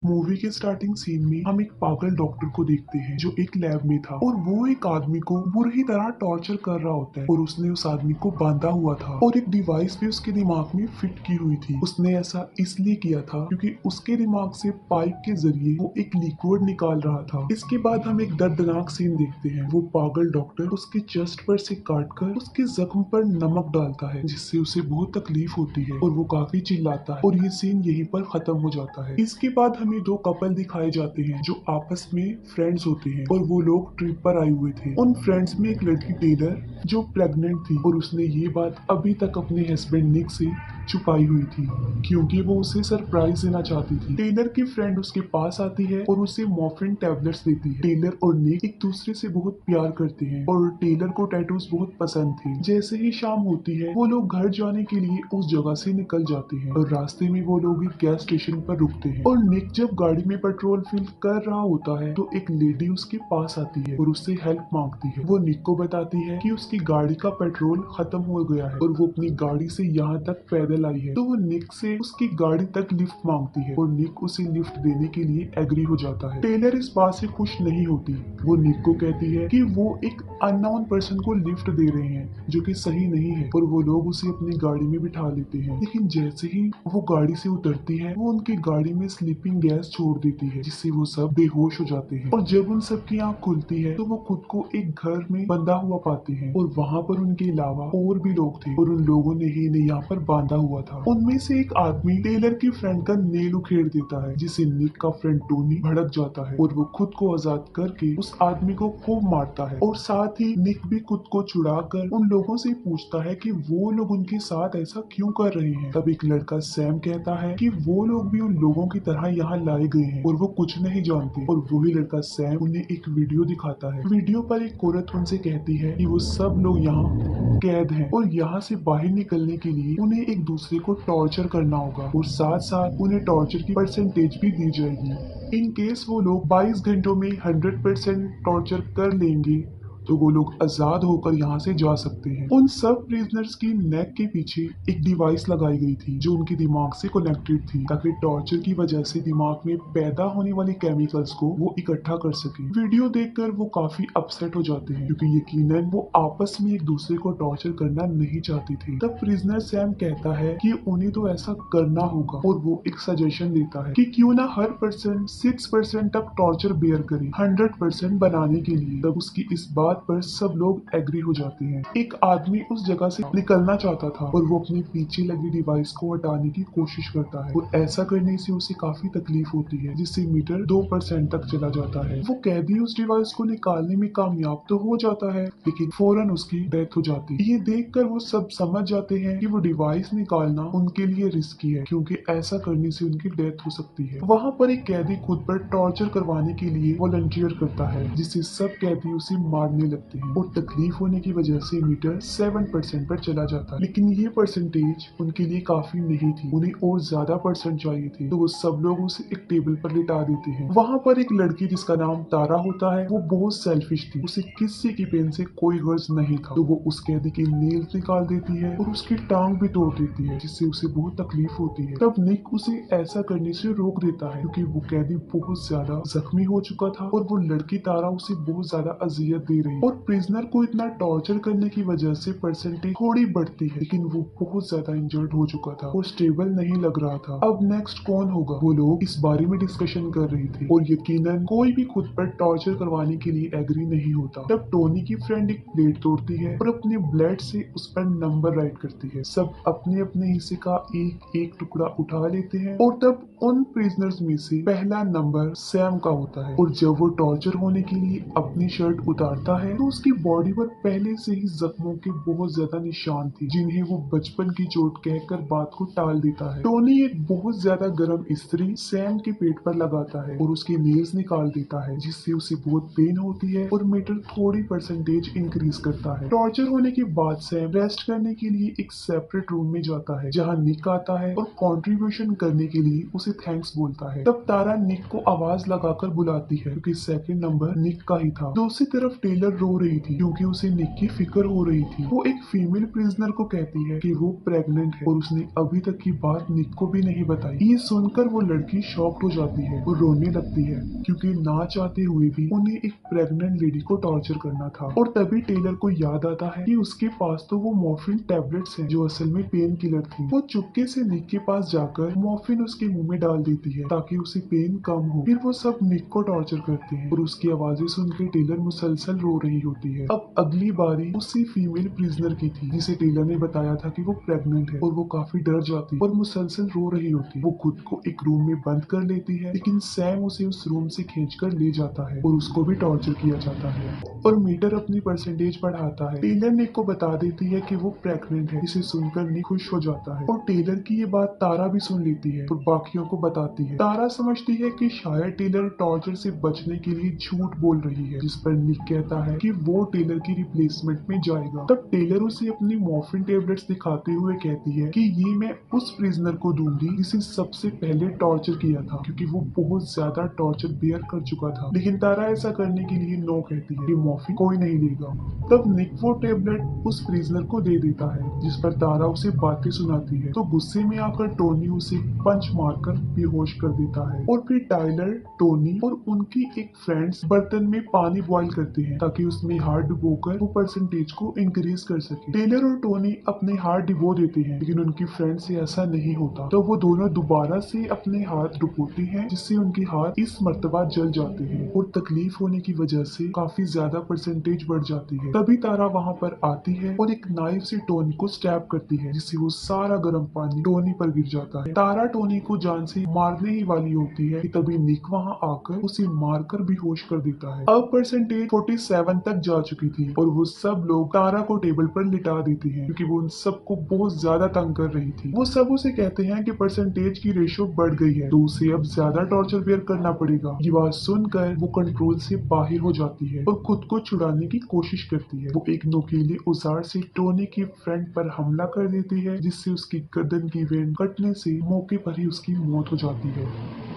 Movie के starting scene में हम एक पागल डॉक्टर को देखते हैं जो एक लैब में था और वो एक आदमी को बुरी तरह टॉर्चर कर रहा होता है और उसने उस आदमी को बांधा हुआ था और एक डिवाइस भी उसके दिमाग में फिट की हुई थी। उसने ऐसा इसलिए किया था क्योंकि उसके दिमाग से पाइप के जरिए वो एक लिक्विड निकाल रहा था। इसके बाद हम एक दर्दनाक सीन देखते हैं। वो पागल डॉक्टर उसके चेस्ट पर से काटकर उसके जख्म पर नमक डालता है जिससे उसे बहुत तकलीफ होती है और वो काफी चिल्लाता है और ये सीन यहीं पर खत्म हो जाता है। इसके बाद हमें दो कपल दिखाए जाते हैं जो आपस में फ्रेंड्स होते हैं और वो लोग ट्रिप पर आए हुए थे। उन फ्रेंड्स में एक लड़की टेलर जो प्रेग्नेंट थी और उसने ये बात अभी तक अपने हस्बैंड निक से छुपाई हुई थी क्योंकि वो उसे सरप्राइज देना चाहती थी। टेलर की फ्रेंड उसके पास आती है और उसे मॉर्फिन टैबलेट्स देती है। टेलर और निक एक दूसरे से बहुत प्यार करते हैं और टेलर को टैटूज बहुत पसंद थे। जैसे ही शाम होती है वो लोग घर जाने के लिए उस जगह से निकल जाते हैं और रास्ते में वो लोग एक गैस स्टेशन पर रुकते हैं और निक जब गाड़ी में पेट्रोल फिल कर रहा होता है तो एक लेडी उसके पास आती है और उससे हेल्प मांगती है। वो निक को बताती है कि उसकी गाड़ी का पेट्रोल खत्म हो गया है और वो अपनी गाड़ी से यहाँ तक पैदल आई है। तो वो निक से उसकी गाड़ी तक लिफ्ट मांगती है और निक उसे लिफ्ट देने के लिए एग्री हो जाता है। टेलर इस बात से खुश नहीं होती। वो निक को कहती है कि वो एक अननोन पर्सन को लिफ्ट दे रहे हैं जो कि सही नहीं है और वो लोग उसे अपनी गाड़ी में बिठा लेते हैं। लेकिन जैसे ही वो गाड़ी से उतरती है वो उनकी गाड़ी में स्लीपिंग गैस छोड़ देती है जिससे वो सब बेहोश हो जाते हैं और जब उन सब की आंख खुलती है तो वो खुद को एक घर में बंधा हुआ पाते हैं और वहाँ पर उनके अलावा और भी लोग थे और उन लोगों ने ही इन्हें यहाँ पर बांधा हुआ था। उनमें से एक आदमी टेलर की फ्रेंड का नेल उखेड़ देता है जिससे निक का फ्रेंड टोनी भड़क जाता है और वो खुद को आजाद करके उस आदमी को खूब मारता है और साथ ही निक भी खुद को छुड़ाकर उन लोगों से पूछता है कि वो लोग उनके साथ ऐसा क्यों कर रहे हैं। तब एक लड़का सैम कहता है कि वो लोग भी उन लोगों की तरह यहाँ लाए गए हैं और वो कुछ नहीं जानते और वही लड़का सैम उन्हें एक वीडियो दिखाता है। वीडियो पर एक औरत उनसे कहती है कि वो सब लोग यहाँ कैद हैं और यहाँ से बाहर निकलने के लिए उन्हें एक दूसरे को टॉर्चर करना होगा और साथ साथ उन्हें टॉर्चर की परसेंटेज भी दी जाएगी। इन केस वो लोग 22 घंटों में 100% टॉर्चर कर लेंगे तो वो लोग आजाद होकर यहाँ से जा सकते हैं। उन सब प्रिजनर्स की नेक के पीछे एक डिवाइस लगाई गई थी जो उनके दिमाग से कनेक्टेड थी ताकि टॉर्चर की वजह से दिमाग में पैदा होने वाले केमिकल्स को वो इकट्ठा कर सके। वीडियो देखकर वो काफी अपसेट हो जाते हैं क्योंकि यकीनन वो आपस में एक दूसरे को टॉर्चर करना नहीं चाहते थे। तब प्रिजनर सैम कहता है कि उन्हें तो ऐसा करना होगा और वो एक सजेशन देता है कि क्यों ना हर पर्सन 6% तक टॉर्चर बेयर करे 100% बनाने के लिए। तब उसकी इस बात पर सब लोग एग्री हो जाते हैं। एक आदमी उस जगह से निकलना चाहता था और वो अपने पीछे लगी डिवाइस को हटाने की कोशिश करता है और ऐसा करने से उसे काफी तकलीफ होती है जिससे मीटर 2% तक चला जाता है। वो कैदी उस डिवाइस को निकालने में कामयाब तो हो जाता है लेकिन फौरन उसकी डेथ हो जाती है। ये देखकर वो सब समझ जाते हैं कि वो डिवाइस निकालना उनके लिए रिस्की है क्योंकि ऐसा करने से उनकी डेथ हो सकती है। वहाँ पर एक कैदी खुद पर टॉर्चर करवाने के लिए वॉलंटियर करता है जिससे सब कैदी उसे मारने लगते हैं और तकलीफ होने की वजह से मीटर 7% पर चला जाता है। लेकिन ये परसेंटेज उनके लिए काफी नहीं थी, उन्हें और ज्यादा परसेंट चाहिए थे तो वो सब लोग उसे एक टेबल पर लिटा देते हैं। वहाँ पर एक लड़की जिसका नाम तारा होता है वो बहुत सेल्फिश थी, उसे किसी की पेन से कोई गर्ज नहीं था तो वो उस कैदी के नेल्स निकाल देती है और उसकी टांग भी तोड़ देती है जिससे उसे बहुत तकलीफ होती है। तब निक उसे ऐसा करने से रोक देता है क्योंकि वो कैदी बहुत ज्यादा जख्मी हो चुका था और वो लड़की तारा उसे बहुत ज्यादा अजियत दे रही और प्रिजनर को इतना टॉर्चर करने की वजह से परसेंटेज थोड़ी बढ़ती है लेकिन वो बहुत ज्यादा इंजर्ड हो चुका था और स्टेबल नहीं लग रहा था। अब नेक्स्ट कौन होगा, वो लोग इस बारे में डिस्कशन कर रहे थे और यकीनन कोई भी खुद पर टॉर्चर करवाने के लिए एग्री नहीं होता। तब टोनी की फ्रेंड एक प्लेट तोड़ती है और अपने ब्लेड से उस पर नंबर राइट करती है। सब अपने अपने हिस्से का एक एक टुकड़ा उठा लेते हैं और तब उन प्रिजनर्स में से पहला नंबर सैम का होता है और जब वो टॉर्चर होने के लिए अपनी शर्ट उतारता है तो उसकी बॉडी पर पहले से ही जख्मों के बहुत ज्यादा निशान थे जिन्हें वो बचपन की चोट कहकर बात को टाल देता है। टोनी एक बहुत ज्यादा गर्म इस्त्री सैम के पेट पर लगाता है और उसके नेल्स निकाल देता है जिससे उसे बहुत पेन होती है और मीटर थोड़ी परसेंटेज इंक्रीज करता है। टॉर्चर होने के बाद सैम रेस्ट करने के लिए एक सेपरेट रूम में जाता है जहाँ निक आता है और कंट्रीब्यूशन करने के लिए उसे थैंक्स बोलता है। तब तारा निक को आवाज लगाकर बुलाती है क्योंकि सेकंड नंबर निक का ही था। दूसरी तरफ टेलर रो रही थी क्योंकि उसे निक की फिक्र हो रही थी। वो एक फीमेल प्रिजनर को कहती है कि वो प्रेग्नेंट है और उसने अभी तक की बात निक को भी नहीं बताई। ये सुनकर वो लड़की शॉक्ड हो जाती है और रोने लगती है क्योंकि ना चाहते हुए भी उन्हें एक प्रेग्नेंट लेडी को टॉर्चर करना था। और तभी टेलर को याद आता है कि उसके पास तो वो मॉर्फिन टैबलेट्स हैं जो असल में पेन किलर थी। वो चुपके से निक के पास जाकर मॉर्फिन उसके मुंह में डाल देती है ताकि उसे पेन कम हो। फिर वो सब निक को टॉर्चर करते हैं और उसकी आवाजें सुनकर टेलर मुसलसल रो रही होती है। अब अगली बारी उसी फीमेल प्रिजनर की थी जिसे टेलर ने बताया था कि वो प्रेग्नेंट है और वो काफी डर जाती और मुसलसल रो रही होती। वो खुद को एक रूम में बंद कर लेती है लेकिन सैम उसे उस रूम से खींचकर ले जाता है और उसको भी टॉर्चर किया जाता है और मीटर अपनी परसेंटेज बढ़ाता है। टेलर निक को बता देती है कि वो प्रेग्नेंट है। इसे सुनकर निक खुश हो जाता है और टेलर की ये बात तारा भी सुन लेती है और बाकियों को बताती है। तारा समझती है कि शायद टेलर टॉर्चर से बचने के लिए झूठ बोल रही है, जिस पर निक कहता है कि वो टेलर की रिप्लेसमेंट में जाएगा। तब टेलर उसे अपनी मॉर्फिन टेबलेट्स दिखाते हुए कहती है कि ये मैं उस प्रिजनर को दूंगी जिसे सबसे पहले टॉर्चर किया था क्योंकि वो बहुत ज्यादा टॉर्चर बेयर कर चुका था। लेकिन तारा ऐसा करने के लिए नो कहती है कि मॉर्फिन कोई नहीं लेगा। तब निक वो टेबलेट उस प्रिजनर को दे देता है जिस पर तारा उसे बातें सुनाती है। तो गुस्से में आकर टोनी उसे पंच मारकर बेहोश कर देता है और फिर टाइलर, टोनी और उनकी एक फ्रेंड्स बर्तन में पानी बॉईल करते हैं ताकि उसमें हार्ट डुबोकर वो परसेंटेज को इंक्रीज कर सके। टेलर और टोनी अपने हाथ डुबो देते हैं लेकिन उनकी फ्रेंड से ऐसा नहीं होता। तो वो दोनों दोबारा से अपने हाथ डुबोते हैं जिससे उनके हाथ इस मर्तबा जल जाते हैं और तकलीफ होने की वजह से काफी ज्यादा परसेंटेज बढ़ जाती है। तभी तारा वहाँ पर आती है और एक नाइफ से टोनी को स्टैब करती है जिससे वो सारा गर्म पानी टोनी पर गिर जाता है। तारा टोनी को जान से मारने ही वाली होती है कि तभी निक वहाँ आकर उसे मारकर बेहोश कर देता है। अब परसेंटेज 47 तक जा चुकी थी और वो सब लोग तारा को टेबल पर लिटा देते हैं क्योंकि वो उन सबको बहुत ज्यादा तंग कर रही थी। वो सब उसे कहते हैं कि परसेंटेज की रेशो बढ़ गई है तो उसे अब ज्यादा टॉर्चर बेयर करना पड़ेगा। ये बात सुनकर वो कंट्रोल से बाहर हो जाती है और खुद को छुड़ाने की कोशिश करती है। वो एक नुकीले औजार से टोनी की फ्रेंड पर हमला कर देती है जिससे उसकी गर्दन की वेन कटने से मौके पर ही उसकी मौत हो जाती है।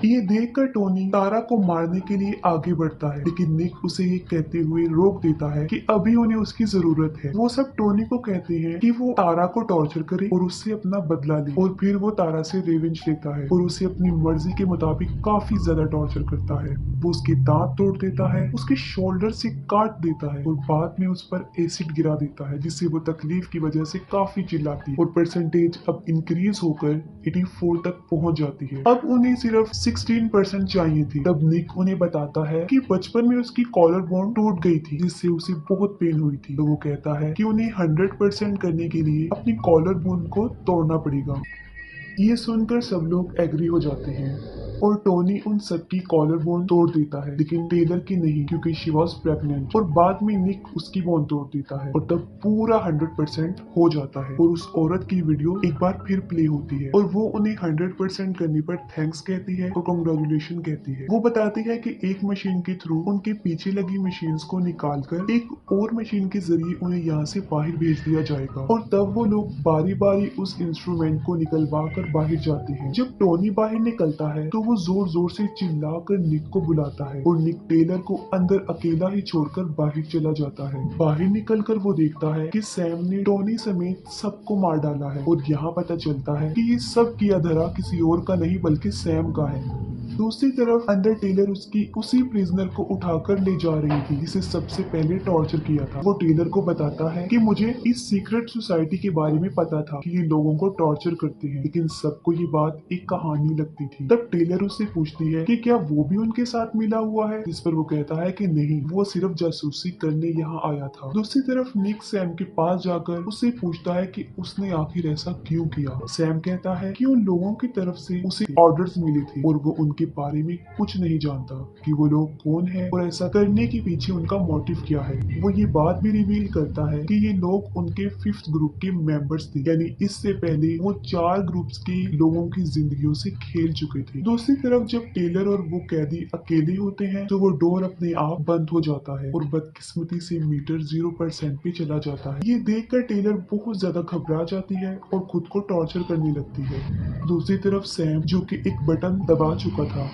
ये देखकर टोनी तारा को मारने के लिए आगे बढ़ता है लेकिन निक उसे ये कहते हुए रोक देता है कि अभी उन्हें उसकी जरूरत है। वो सब टोनी को कहते हैं कि वो तारा को टॉर्चर करे और उससे अपना बदला ले और फिर वो तारा से रिवेंज लेता है और उसे अपनी मर्जी के मुताबिक काफी ज्यादा टॉर्चर करता है। वो उसके दांत तोड़ देता है, उसके शोल्डर से काट देता है और बाद में उस पर एसिड गिरा देता है जिससे वो तकलीफ की वजह से काफी चिल्लाती है और परसेंटेज अब इंक्रीज होकर 84 तक पहुंच जाती है। अब उन्हें सिर्फ 16% चाहिए थी। तब निक उन्हें बताता है कि बचपन में उसकी कॉलर बोन टूट गई थी जिससे उसे बहुत पेन हुई थी। तो वो कहता है कि उन्हें 100% करने के लिए अपनी कॉलर बोन को तोड़ना पड़ेगा। ये सुनकर सब लोग एग्री हो जाते हैं और टोनी उन सबकी कॉलर बोन तोड़ देता है लेकिन टेलर की नहीं क्योंकि शी वॉज प्रेग्नेंट। और बाद में निक उसकी बोन तोड़ देता है और तब पूरा 100% हो जाता है और उस औरत की वीडियो एक बार फिर प्ले होती है और वो उन्हें 100% करने पर थैंक्स कहती है और कांग्रेचुलेशन कहती है। वो बताती है कि एक मशीन के थ्रू उनके पीछे लगी मशीन्स को निकाल कर एक और मशीन के जरिए उन्हें यहाँ से बाहर भेज दिया जाएगा। और तब वो लोग बारी बारी उस इंस्ट्रूमेंट को निकलवा कर बाहर जाते हैं। जब टोनी बाहर निकलता है तो वो जोर जोर से चिल्लाकर निक को बुलाता है और निक टेलर को अंदर अकेला ही छोड़कर बाहर चला जाता है। बाहर निकलकर वो देखता है कि सैम ने टोनी समेत सबको मार डाला है और यहाँ पता चलता है कि ये सब किया धरा किसी और का नहीं बल्कि सैम का है। दूसरी तरफ अंदर टेलर उसकी उसी प्रिजनर को उठाकर ले जा रही थी जिसे सबसे पहले टॉर्चर किया था। वो टेलर को बताता है कि मुझे इस सीक्रेट सोसाइटी के बारे में पता था कि ये लोगों को टॉर्चर करते हैं लेकिन सबको ये बात एक कहानी लगती थी। तब टेलर उससे पूछती है कि क्या वो भी उनके साथ मिला हुआ है, जिस पर वो कहता है कि नहीं, वो सिर्फ जासूसी करने यहाँ आया था। दूसरी तरफ निक सैम के पास जाकर उससे पूछता है कि उसने आखिर ऐसा क्यों किया। सैम कहता है कि उन लोगों की तरफ से उसे ऑर्डर्स मिले थे और वो उनके बारे में कुछ नहीं जानता कि वो लोग कौन है और ऐसा करने के पीछे उनका मोटिव क्या है। वो ये बात भी रिवील करता है कि ये लोग उनके 5th ग्रुप के मेंबर्स थे, यानी इससे पहले वो 4 ग्रुप्स के लोगों की जिंदगियों से खेल चुके थे। दूसरी तरफ जब टेलर और वो कैदी अकेले होते हैं तो वो डोर अपने आप बंद हो जाता है और बदकिस्मती से मीटर 0% पे चला जाता है। ये देखकर टेलर बहुत ज्यादा घबरा जाती है और खुद को टॉर्चर करने लगती है। दूसरी तरफ सैम जो कि एक बटन दबा चुका था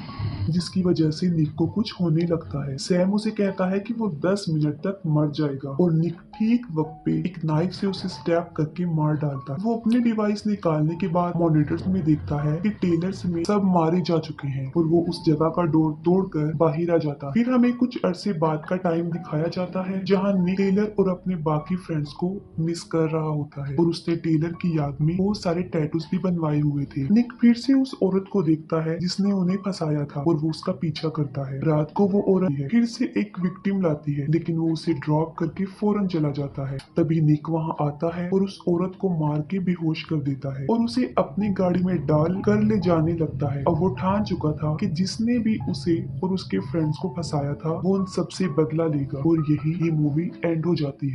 जिसकी वजह से निक को कुछ होने लगता है। सैम उसे कहता है कि वो 10 मिनट तक मर जाएगा और निक ठीक वक्त पे एक नाइफ से उसे स्टैब करके मार डालता है। वो अपने डिवाइस निकालने के बाद मॉनिटर्स में देखता है कि टेलर समेत सब मारे जा चुके हैं और वो उस जगह का डोर तोड़कर बाहर आ जाता है। फिर हमें कुछ अरसे बाद का टाइम दिखाया जाता है जहाँ निक टेलर और अपने बाकी फ्रेंड्स को मिस कर रहा होता है और उसने टेलर की याद में बहुत सारे टैटूज भी बनवाए हुए थे। निक फिर से उस औरत को देखता है जिसने उन्हें फंसाया था और वो उसका पीछा करता है। रात को वो औरत फिर से एक विक्टिम लाती है लेकिन वो उसे ड्रॉप करके फौरन चला जाता है। तभी निक वहाँ आता है और उस औरत को मार के बेहोश कर देता है और उसे अपनी गाड़ी में डाल कर ले जाने लगता है। अब वो ठान चुका था कि जिसने भी उसे और उसके फ्रेंड्स को फंसाया था वो उन सबसे बदला लेगा और यही ये मूवी एंड हो जाती है।